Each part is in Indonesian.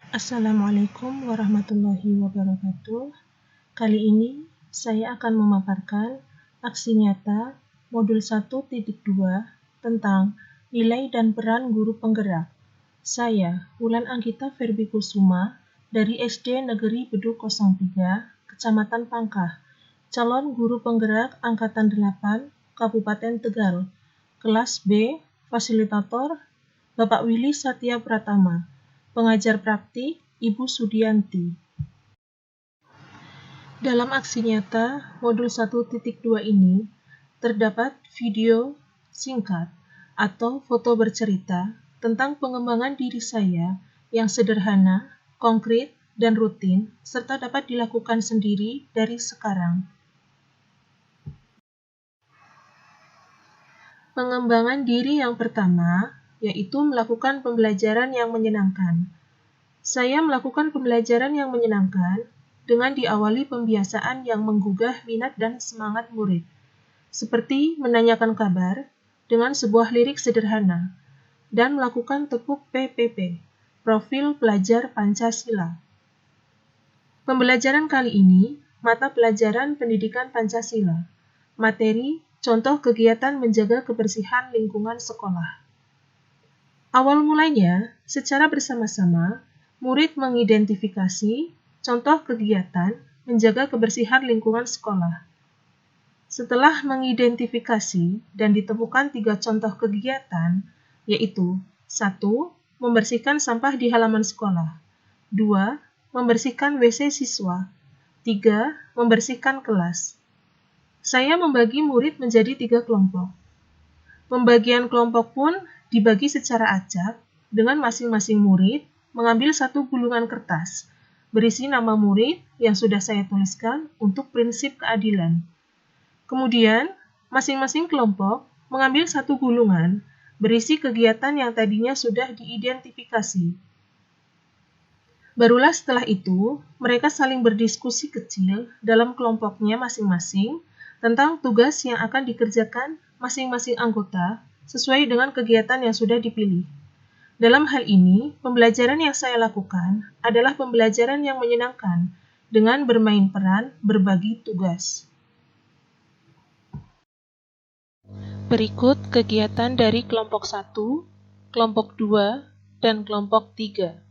Assalamualaikum warahmatullahi wabarakatuh. Kali ini saya akan memaparkan aksi nyata modul 1.2 tentang nilai dan peran guru penggerak. Saya, Wulan Anggita Verbikusuma dari SD Negeri Beduk 03, Kecamatan Pangkah, calon guru penggerak Angkatan 8, Kabupaten Tegal, kelas B, fasilitator, Bapak Willy Satya Pratama, pengajar praktik, Ibu Sudianti. Dalam aksi nyata modul 1.2 ini, terdapat video singkat atau foto bercerita tentang pengembangan diri saya yang sederhana, konkret, dan rutin, serta dapat dilakukan sendiri dari sekarang. Pengembangan diri yang pertama, yaitu melakukan pembelajaran yang menyenangkan. Saya melakukan pembelajaran yang menyenangkan dengan diawali pembiasaan yang menggugah minat dan semangat murid, seperti menanyakan kabar dengan sebuah lirik sederhana, dan melakukan tepuk PPP, Profil Pelajar Pancasila. Pembelajaran kali ini, mata pelajaran Pendidikan Pancasila, materi contoh kegiatan menjaga kebersihan lingkungan sekolah. Awal mulanya, secara bersama-sama, murid mengidentifikasi contoh kegiatan menjaga kebersihan lingkungan sekolah. Setelah mengidentifikasi dan ditemukan 3 contoh kegiatan, yaitu 1. Membersihkan sampah di halaman sekolah, 2. Membersihkan WC siswa, 3. Membersihkan kelas. Saya membagi murid menjadi 3 kelompok. Pembagian kelompok pun dibagi secara acak dengan masing-masing murid mengambil 1 gulungan kertas berisi nama murid yang sudah saya tuliskan untuk prinsip keadilan. Kemudian, masing-masing kelompok mengambil 1 gulungan berisi kegiatan yang tadinya sudah diidentifikasi. Barulah setelah itu, mereka saling berdiskusi kecil dalam kelompoknya masing-masing tentang tugas yang akan dikerjakan masing-masing anggota sesuai dengan kegiatan yang sudah dipilih. Dalam hal ini, pembelajaran yang saya lakukan adalah pembelajaran yang menyenangkan dengan bermain peran berbagi tugas. Berikut kegiatan dari kelompok 1, kelompok 2, dan kelompok 3.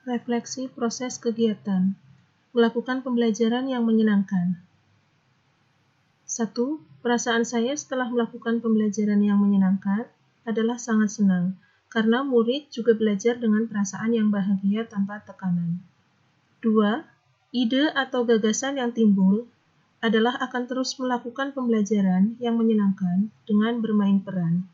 Refleksi proses kegiatan. Melakukan pembelajaran yang menyenangkan. 1. Perasaan saya setelah melakukan pembelajaran yang menyenangkan adalah sangat senang, karena murid juga belajar dengan perasaan yang bahagia tanpa tekanan. 2. Ide atau gagasan yang timbul adalah akan terus melakukan pembelajaran yang menyenangkan dengan bermain peran.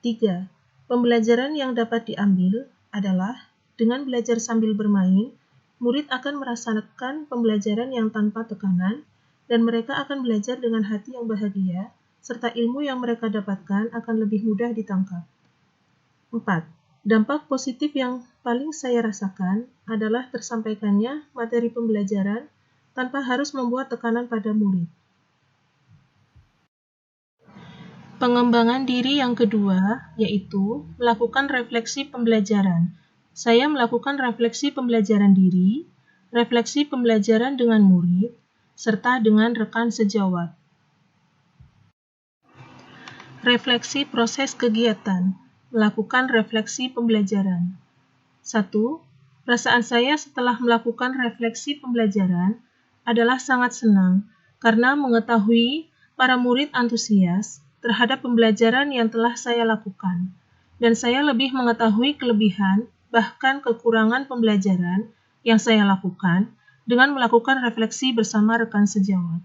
3. Pembelajaran yang dapat diambil adalah dengan belajar sambil bermain, murid akan merasakan pembelajaran yang tanpa tekanan, dan mereka akan belajar dengan hati yang bahagia, serta ilmu yang mereka dapatkan akan lebih mudah ditangkap. 4. Dampak positif yang paling saya rasakan adalah tersampaikannya materi pembelajaran tanpa harus membuat tekanan pada murid. Pengembangan diri yang kedua, yaitu melakukan refleksi pembelajaran. Saya melakukan refleksi pembelajaran diri, refleksi pembelajaran dengan murid, serta dengan rekan sejawat. Refleksi proses kegiatan. Melakukan refleksi pembelajaran. 1. Perasaan saya setelah melakukan refleksi pembelajaran adalah sangat senang karena mengetahui para murid antusias terhadap pembelajaran yang telah saya lakukan, dan saya lebih mengetahui kelebihan bahkan kekurangan pembelajaran yang saya lakukan dengan melakukan refleksi bersama rekan sejawat.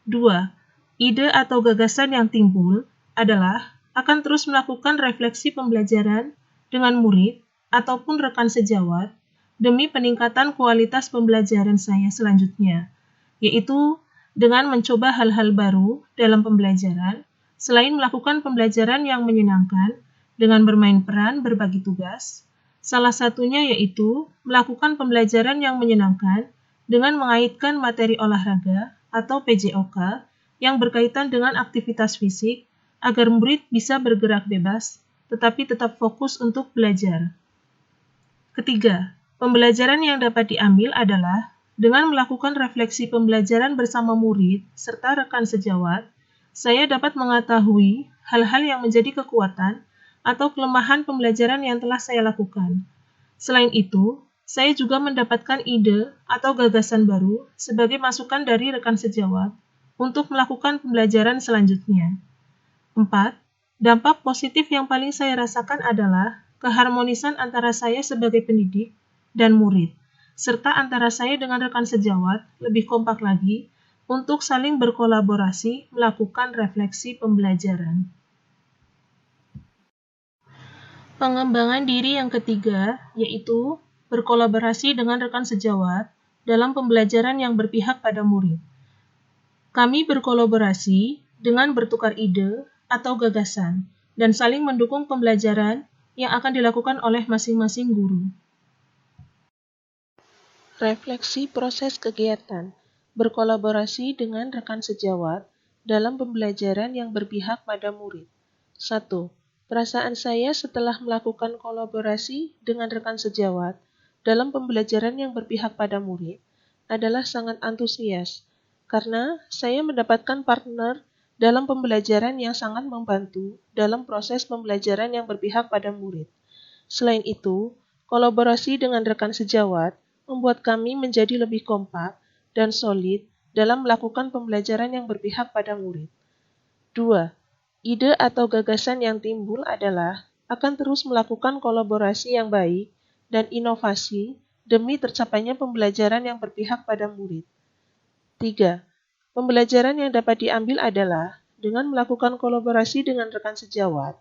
2. Ide atau gagasan yang timbul adalah akan terus melakukan refleksi pembelajaran dengan murid ataupun rekan sejawat demi peningkatan kualitas pembelajaran saya selanjutnya, yaitu dengan mencoba hal-hal baru dalam pembelajaran, selain melakukan pembelajaran yang menyenangkan dengan bermain peran berbagi tugas. Salah satunya yaitu melakukan pembelajaran yang menyenangkan dengan mengaitkan materi olahraga atau PJOK yang berkaitan dengan aktivitas fisik agar murid bisa bergerak bebas tetapi tetap fokus untuk belajar. Ketiga, pembelajaran yang dapat diambil adalah dengan melakukan refleksi pembelajaran bersama murid serta rekan sejawat, saya dapat mengetahui hal-hal yang menjadi kekuatan atau kelemahan pembelajaran yang telah saya lakukan. Selain itu, saya juga mendapatkan ide atau gagasan baru sebagai masukan dari rekan sejawat untuk melakukan pembelajaran selanjutnya. 4. Dampak positif yang paling saya rasakan adalah keharmonisan antara saya sebagai pendidik dan murid, serta antara saya dengan rekan sejawat lebih kompak lagi untuk saling berkolaborasi melakukan refleksi pembelajaran. Pengembangan diri yang ketiga, yaitu berkolaborasi dengan rekan sejawat dalam pembelajaran yang berpihak pada murid. Kami berkolaborasi dengan bertukar ide atau gagasan dan saling mendukung pembelajaran yang akan dilakukan oleh masing-masing guru. Refleksi proses kegiatan, berkolaborasi dengan rekan sejawat dalam pembelajaran yang berpihak pada murid. 1. Perasaan saya setelah melakukan kolaborasi dengan rekan sejawat dalam pembelajaran yang berpihak pada murid adalah sangat antusias, karena saya mendapatkan partner dalam pembelajaran yang sangat membantu dalam proses pembelajaran yang berpihak pada murid. Selain itu, kolaborasi dengan rekan sejawat membuat kami menjadi lebih kompak dan solid dalam melakukan pembelajaran yang berpihak pada murid. 2. Ide atau gagasan yang timbul adalah akan terus melakukan kolaborasi yang baik dan inovasi demi tercapainya pembelajaran yang berpihak pada murid. 3. Pembelajaran yang dapat diambil adalah dengan melakukan kolaborasi dengan rekan sejawat,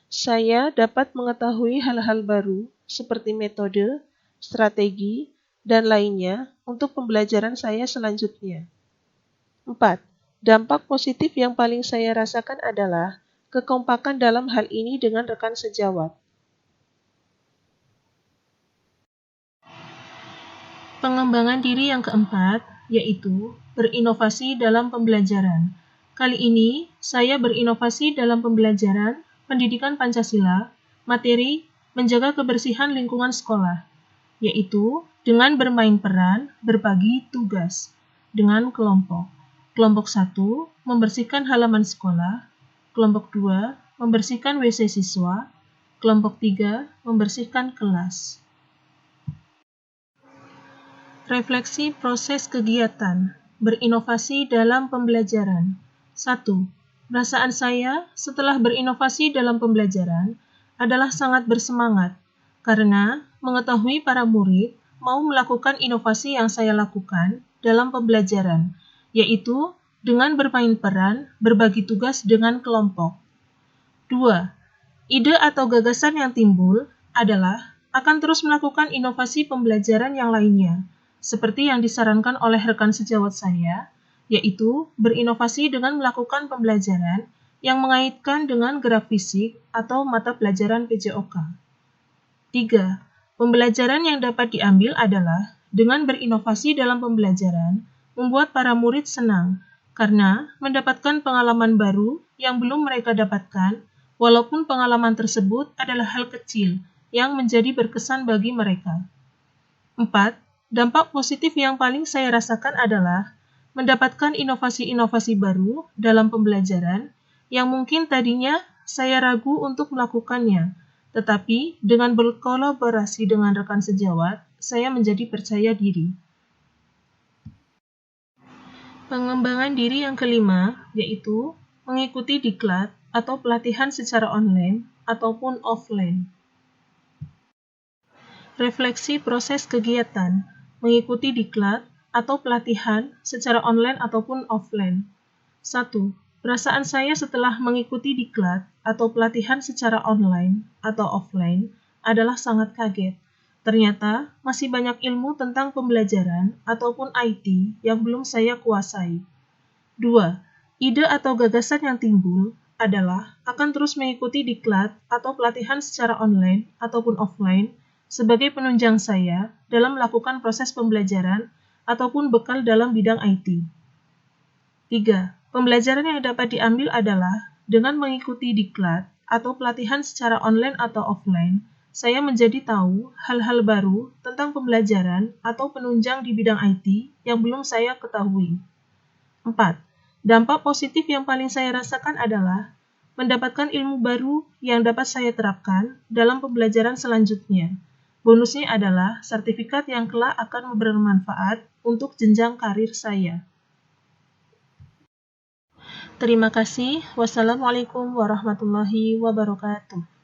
saya dapat mengetahui hal-hal baru seperti metode, strategi, dan lainnya untuk pembelajaran saya selanjutnya. 4. Dampak positif yang paling saya rasakan adalah kekompakan dalam hal ini dengan rekan sejawat. Pengembangan diri yang keempat, yaitu berinovasi dalam pembelajaran. Kali ini, saya berinovasi dalam pembelajaran pendidikan Pancasila, materi menjaga kebersihan lingkungan sekolah, yaitu dengan bermain peran berbagi tugas dengan kelompok. Kelompok 1 membersihkan halaman sekolah, kelompok 2 membersihkan WC siswa, kelompok 3 membersihkan kelas. Refleksi proses kegiatan, berinovasi dalam pembelajaran. 1. Perasaan saya setelah berinovasi dalam pembelajaran adalah sangat bersemangat, karena mengetahui para murid mau melakukan inovasi yang saya lakukan dalam pembelajaran, yaitu dengan bermain peran, berbagi tugas dengan kelompok. 2. Ide atau gagasan yang timbul adalah akan terus melakukan inovasi pembelajaran yang lainnya, seperti yang disarankan oleh rekan sejawat saya, yaitu berinovasi dengan melakukan pembelajaran yang mengaitkan dengan gerak fisik atau mata pelajaran PJOK. 3. Pembelajaran yang dapat diambil adalah dengan berinovasi dalam pembelajaran membuat para murid senang karena mendapatkan pengalaman baru yang belum mereka dapatkan, walaupun pengalaman tersebut adalah hal kecil yang menjadi berkesan bagi mereka. 4. Dampak positif yang paling saya rasakan adalah mendapatkan inovasi-inovasi baru dalam pembelajaran yang mungkin tadinya saya ragu untuk melakukannya, tetapi dengan berkolaborasi dengan rekan sejawat, saya menjadi percaya diri. Pengembangan diri yang kelima, yaitu mengikuti diklat atau pelatihan secara online ataupun offline. Refleksi proses kegiatan, mengikuti diklat atau pelatihan secara online ataupun offline. 1. Perasaan saya setelah mengikuti diklat atau pelatihan secara online atau offline adalah sangat kaget. Ternyata masih banyak ilmu tentang pembelajaran ataupun IT yang belum saya kuasai. 2. Ide atau gagasan yang timbul adalah akan terus mengikuti diklat atau pelatihan secara online ataupun offline sebagai penunjang saya dalam melakukan proses pembelajaran ataupun bekal dalam bidang IT. 3. Pembelajaran yang dapat diambil adalah dengan mengikuti diklat atau pelatihan secara online atau offline, saya menjadi tahu hal-hal baru tentang pembelajaran atau penunjang di bidang IT yang belum saya ketahui. 4. Dampak positif yang paling saya rasakan adalah mendapatkan ilmu baru yang dapat saya terapkan dalam pembelajaran selanjutnya. Bonusnya adalah sertifikat yang kelak akan bermanfaat untuk jenjang karir saya. Terima kasih. Wassalamualaikum warahmatullahi wabarakatuh.